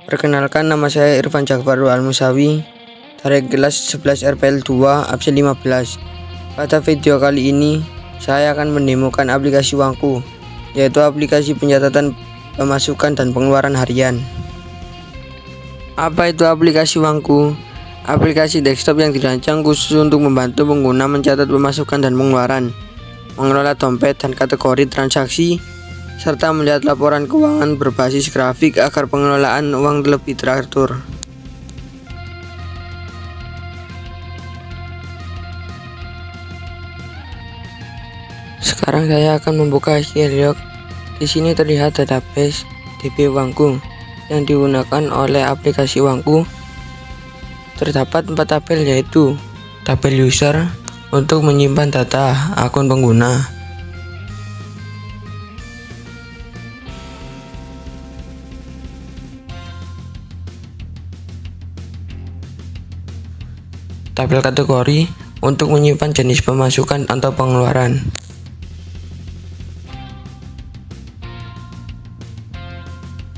Perkenalkan, nama saya Irfan Jakfarul Al-Musawi dari kelas 11 RPL 2 absen 15. Pada video kali ini saya akan mendemokan aplikasi Uangku, yaitu aplikasi pencatatan pemasukan dan pengeluaran harian. Apa itu aplikasi Uangku? Aplikasi desktop yang dirancang khusus untuk membantu pengguna mencatat pemasukan dan pengeluaran, mengelola dompet dan kategori transaksi, serta melihat laporan keuangan berbasis grafik agar pengelolaan uang lebih teratur. Sekarang saya akan membuka Skylock. Di sini terlihat database DP Uangku yang digunakan oleh aplikasi Uangku. Terdapat 4 tabel, yaitu tabel user untuk menyimpan data akun pengguna, tabel kategori untuk menyimpan jenis pemasukan atau pengeluaran,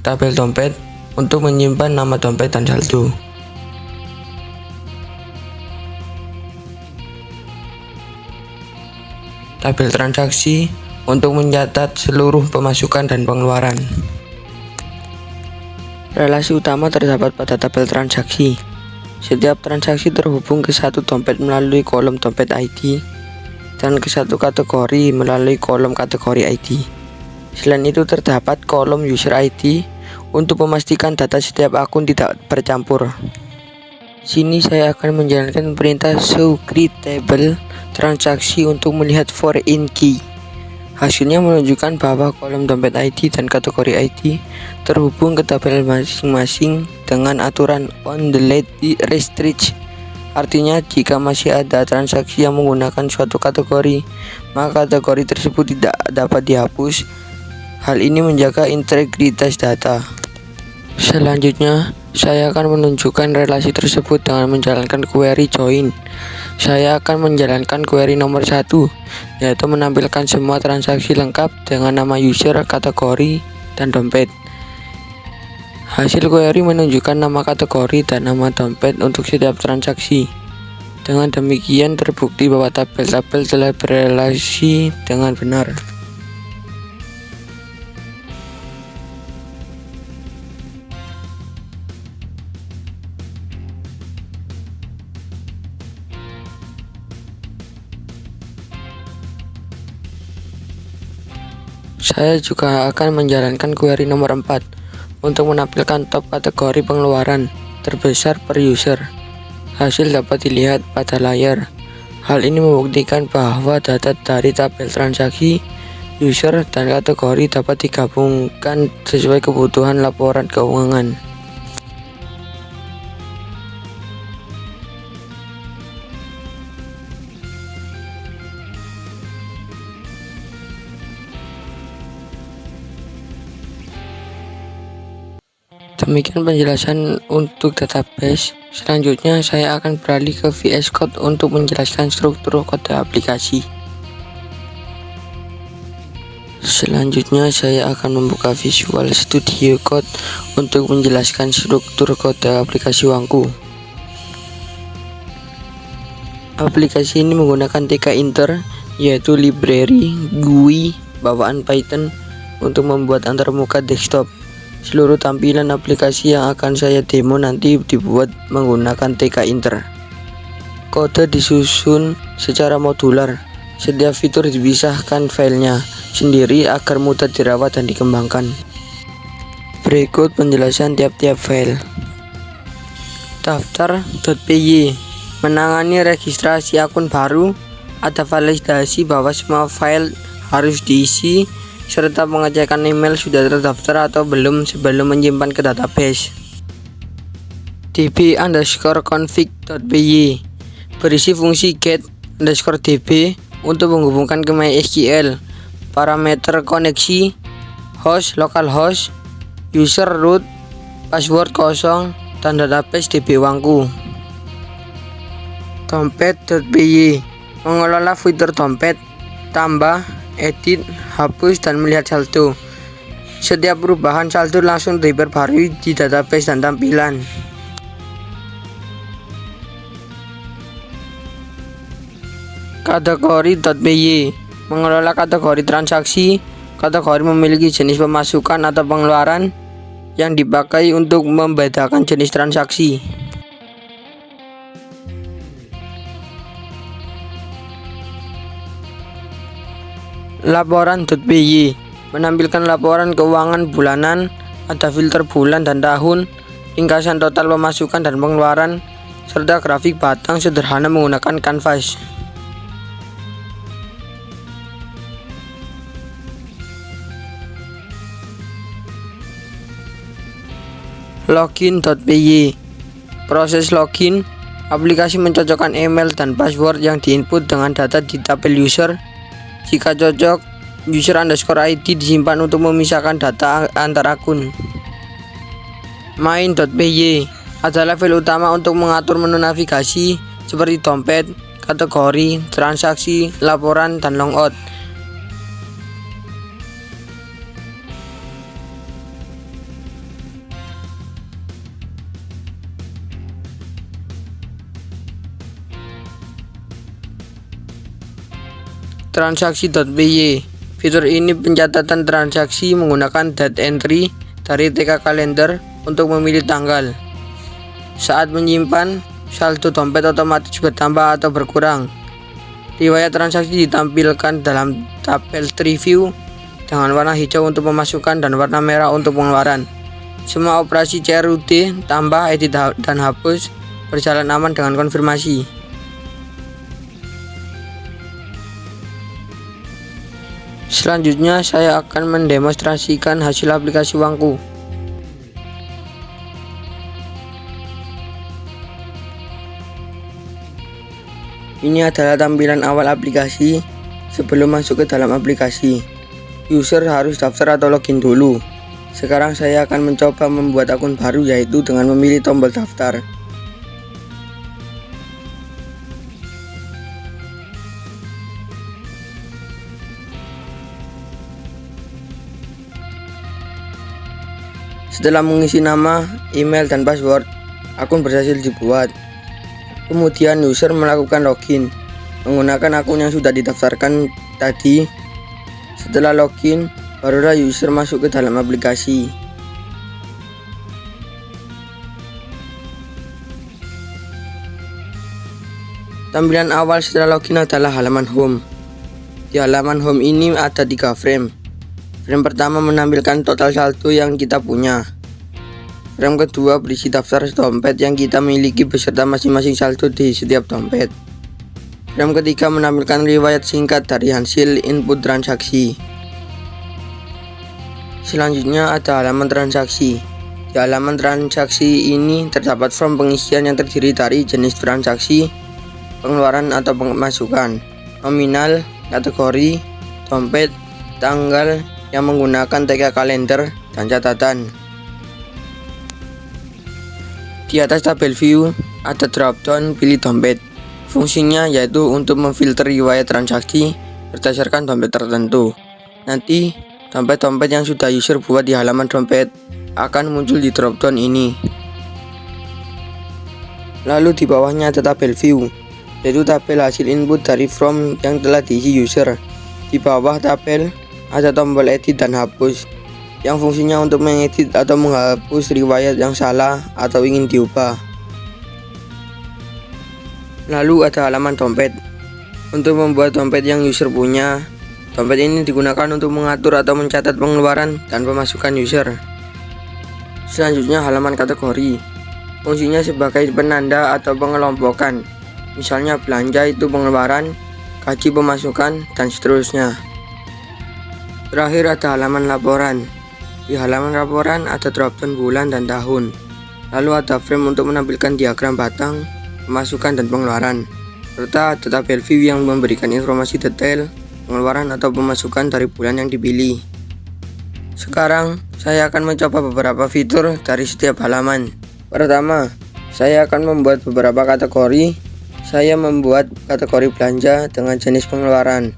tabel dompet untuk menyimpan nama dompet dan saldo, tabel transaksi untuk mencatat seluruh pemasukan dan pengeluaran. Relasi utama terdapat pada tabel transaksi. Setiap transaksi terhubung ke satu dompet melalui kolom dompet ID dan ke satu kategori melalui kolom kategori ID. Selain itu terdapat kolom user ID untuk memastikan data setiap akun tidak bercampur. Sini saya akan menjalankan perintah show create table transaksi untuk melihat foreign key. Hasilnya menunjukkan bahwa kolom dompet ID dan kategori ID terhubung ke tabel masing-masing dengan aturan on delete restrict. Artinya jika masih ada transaksi yang menggunakan suatu kategori, maka kategori tersebut tidak dapat dihapus. Hal ini menjaga integritas data. Selanjutnya, saya akan menunjukkan relasi tersebut dengan menjalankan query join. Saya akan menjalankan query nomor 1, yaitu menampilkan semua transaksi lengkap dengan nama user, kategori, dan dompet. Hasil query menunjukkan nama kategori dan nama dompet untuk setiap transaksi. Dengan demikian terbukti bahwa tabel-tabel telah berelasi dengan benar. Saya juga akan menjalankan query nomor 4 untuk menampilkan top kategori pengeluaran terbesar per user. Hasil dapat dilihat pada layar. Hal ini membuktikan bahwa data dari tabel transaksi, user, dan kategori dapat digabungkan sesuai kebutuhan laporan keuangan. Demikian penjelasan untuk database. Selanjutnya saya akan beralih ke VS Code untuk menjelaskan struktur kode aplikasi. Selanjutnya saya akan membuka Visual Studio Code untuk menjelaskan struktur kode aplikasi Uangku. Aplikasi ini menggunakan TK-Inter, yaitu library GUI bawaan Python untuk membuat antarmuka desktop. Seluruh tampilan aplikasi yang akan saya demo nanti dibuat menggunakan TK-Inter. Kode disusun secara modular. Setiap fitur dipisahkan filenya sendiri agar mudah dirawat dan dikembangkan. Berikut penjelasan tiap-tiap file. Daftar.py menangani registrasi akun baru. Ada validasi bahwa semua file harus diisi serta pengecekan email sudah terdaftar atau belum sebelum menyimpan ke database. db_config.py berisi fungsi get_db untuk menghubungkan ke MySQL, parameter koneksi, host, localhost, user root, password kosong, dan database DB Uangku. Dompet.py mengelola fitur dompet, tambah, edit, hapus, dan melihat saldo. Setiap perubahan saldo langsung diperbarui di database dan tampilan. Kategori.py mengelola kategori transaksi. Kategori memiliki jenis pemasukan atau pengeluaran yang dipakai untuk membedakan jenis transaksi. Laporan.py menampilkan laporan keuangan bulanan, ada filter bulan dan tahun, ringkasan total pemasukan dan pengeluaran, serta grafik batang sederhana menggunakan kanvas. Login.py proses login. Aplikasi mencocokkan email dan password yang diinput dengan data di tabel user. Jika cocok, user_id disimpan untuk memisahkan data antar akun. Main.py adalah file utama untuk mengatur menu navigasi seperti dompet, kategori, transaksi, laporan, dan logout. Transaksi.py fitur ini pencatatan transaksi menggunakan date entry dari TK kalender untuk memilih tanggal. Saat menyimpan, saldo dompet otomatis bertambah atau berkurang. Riwayat transaksi ditampilkan dalam tabel Triview dengan warna hijau untuk pemasukan dan warna merah untuk pengeluaran. Semua operasi CRUD, tambah, edit, dan hapus berjalan aman dengan konfirmasi. Selanjutnya saya akan mendemonstrasikan hasil aplikasi uangku. Ini adalah tampilan awal aplikasi sebelum masuk ke dalam aplikasi. User harus daftar atau login dulu. Sekarang saya akan mencoba membuat akun baru, yaitu dengan memilih tombol daftar. Setelah mengisi nama, email, dan password, akun berhasil dibuat. Kemudian user melakukan login menggunakan akun yang sudah didaftarkan tadi. Setelah login, barulah user masuk ke dalam aplikasi. Tampilan awal setelah login adalah halaman home. Di halaman home ini ada 3 frame. Frame pertama menampilkan total saldo yang kita punya. Frame kedua berisi daftar dompet yang kita miliki beserta masing-masing saldo di setiap dompet. Frame ketiga menampilkan riwayat singkat dari hasil input transaksi. Selanjutnya ada halaman transaksi. Di halaman transaksi ini terdapat form pengisian yang terdiri dari jenis transaksi, pengeluaran atau pemasukan, nominal, kategori, dompet, tanggal yang menggunakan TK kalender, dan catatan. Di atas tabel view ada drop-down pilih dompet. Fungsinya yaitu untuk memfilter riwayat transaksi berdasarkan dompet tertentu. Nanti dompet-dompet yang sudah user buat di halaman dompet akan muncul di drop-down ini. Lalu di bawahnya ada tabel view, yaitu tabel hasil input dari form yang telah diisi user. Di bawah tabel ada tombol edit dan hapus yang fungsinya untuk mengedit atau menghapus riwayat yang salah atau ingin diubah. Lalu ada halaman dompet. Untuk membuat dompet yang user punya, dompet ini digunakan untuk mengatur atau mencatat pengeluaran dan pemasukan user. Selanjutnya halaman kategori. Fungsinya sebagai penanda atau pengelompokan. Misalnya belanja itu pengeluaran, gaji pemasukan, dan seterusnya. Terakhir ada halaman laporan. Di halaman laporan ada drop-down bulan dan tahun. Lalu ada frame untuk menampilkan diagram batang, pemasukan dan pengeluaran, serta ada tabel view yang memberikan informasi detail pengeluaran atau pemasukan dari bulan yang dipilih. Sekarang saya akan mencoba beberapa fitur dari setiap halaman. Pertama, saya akan membuat beberapa kategori. Saya membuat kategori belanja dengan jenis pengeluaran,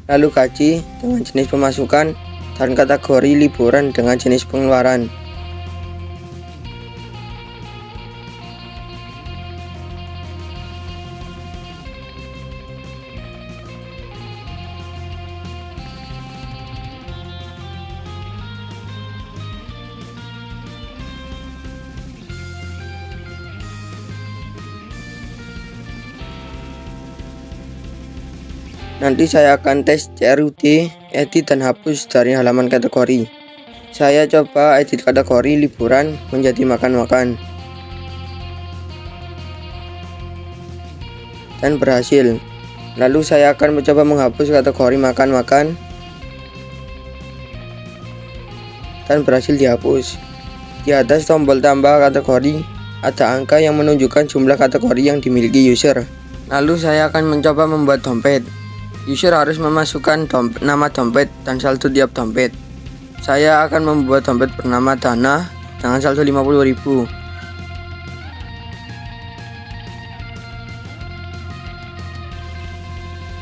lalu gaji dengan jenis pemasukan, dan kategori liburan dengan jenis pengeluaran. Nanti saya akan tes CRUD, edit dan hapus dari halaman kategori. Saya coba edit kategori liburan menjadi makan-makan. Dan berhasil. Lalu saya akan mencoba menghapus kategori makan-makan. Dan berhasil dihapus. Di atas tombol tambah kategori, ada angka yang menunjukkan jumlah kategori yang dimiliki user. Lalu saya akan mencoba membuat dompet. User harus memasukkan nama dompet dan saldo tiap dompet. Saya akan membuat dompet bernama Dana dengan saldo 50.000.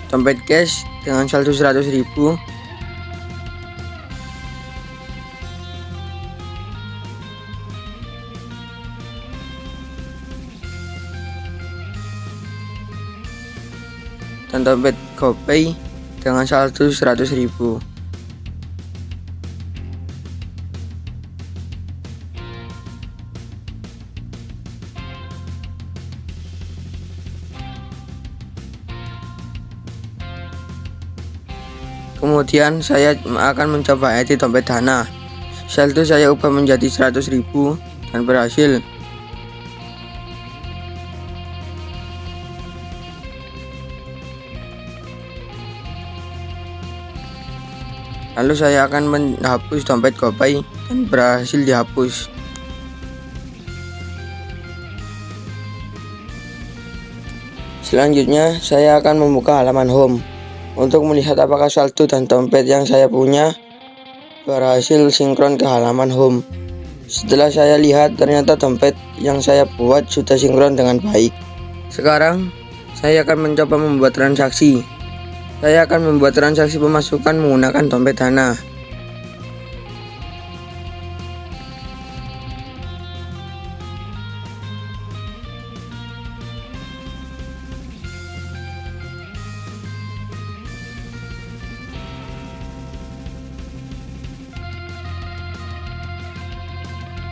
Dompet cash dengan saldo 100.000. Dan dompet GoPay dengan saldo 100.000. Kemudian saya akan mencoba edit dompet Dana. Saldo saya ubah menjadi 100.000 dan berhasil. Lalu saya akan menghapus dompet GoPay dan berhasil dihapus. Selanjutnya saya akan membuka halaman home untuk melihat apakah saldo dan dompet yang saya punya berhasil sinkron ke halaman home. Setelah saya lihat, ternyata dompet yang saya buat sudah sinkron dengan baik. Sekarang saya akan mencoba membuat transaksi. Saya akan membuat transaksi pemasukan menggunakan dompet Dana.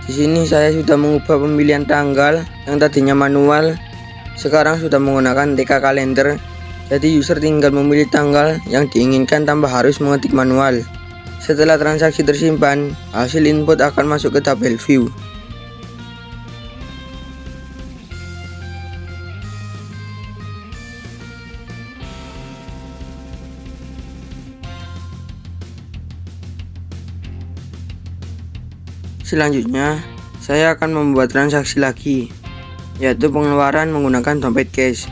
Di sini saya sudah mengubah pemilihan tanggal yang tadinya manual, sekarang sudah menggunakan TK kalender. Jadi user tinggal memilih tanggal yang diinginkan tanpa harus mengetik manual. Setelah transaksi tersimpan, hasil input akan masuk ke tabel view. Selanjutnya, saya akan membuat transaksi lagi, yaitu pengeluaran menggunakan dompet cash.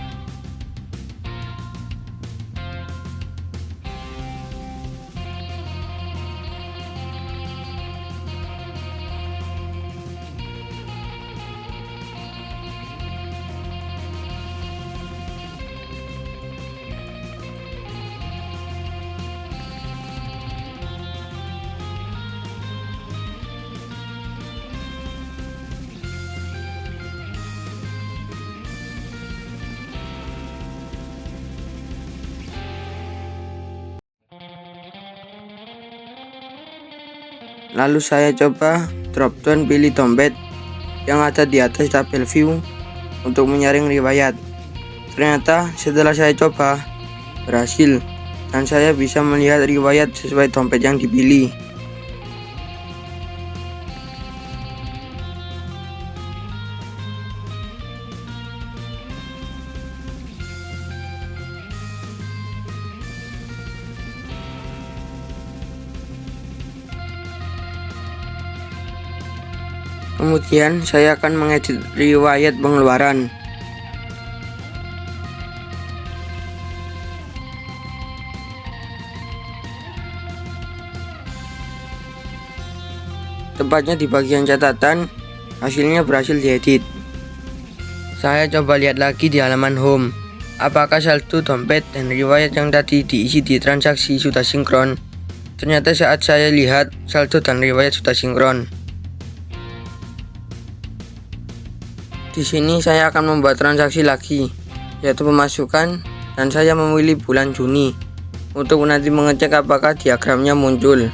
Lalu saya coba drop down pilih dompet yang ada di atas tabel view untuk menyaring riwayat. Ternyata setelah saya coba berhasil dan saya bisa melihat riwayat sesuai dompet yang dipilih. Kemudian saya akan mengedit riwayat pengeluaran. Tepatnya di bagian catatan, hasilnya berhasil diedit. Saya coba lihat lagi di halaman home, apakah saldo dompet dan riwayat yang tadi diisi di transaksi sudah sinkron. Ternyata saat saya lihat, saldo dan riwayat sudah sinkron. Di sini saya akan membuat transaksi lagi, yaitu pemasukan, dan saya memilih bulan Juni untuk nanti mengecek apakah diagramnya muncul.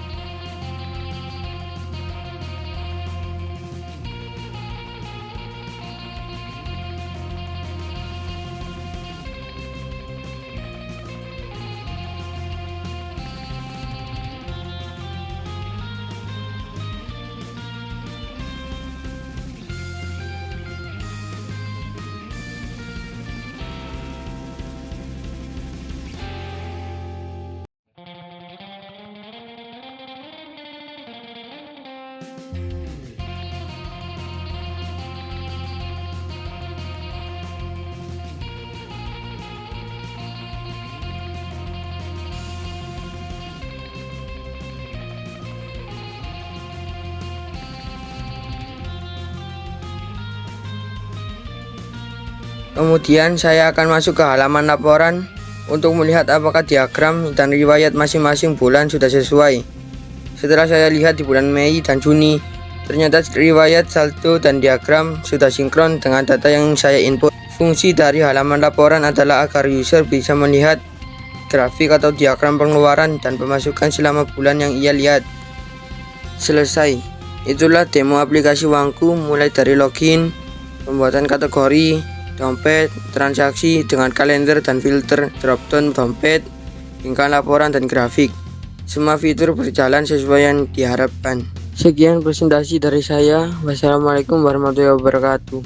Kemudian saya akan masuk ke halaman laporan untuk melihat apakah diagram dan riwayat masing-masing bulan sudah sesuai. Setelah saya lihat di bulan Mei dan Juni, ternyata riwayat, saldo, dan diagram sudah sinkron dengan data yang saya input. Fungsi dari halaman laporan adalah agar user bisa melihat grafik atau diagram pengeluaran dan pemasukan selama bulan yang ia lihat. Selesai. Itulah demo aplikasi Uangku, mulai dari login, pembuatan kategori, dompet, transaksi dengan kalender dan filter, dropdown dompet, hingga laporan dan grafik. Semua fitur berjalan sesuai yang diharapkan. Sekian presentasi dari saya. Wassalamualaikum warahmatullahi wabarakatuh.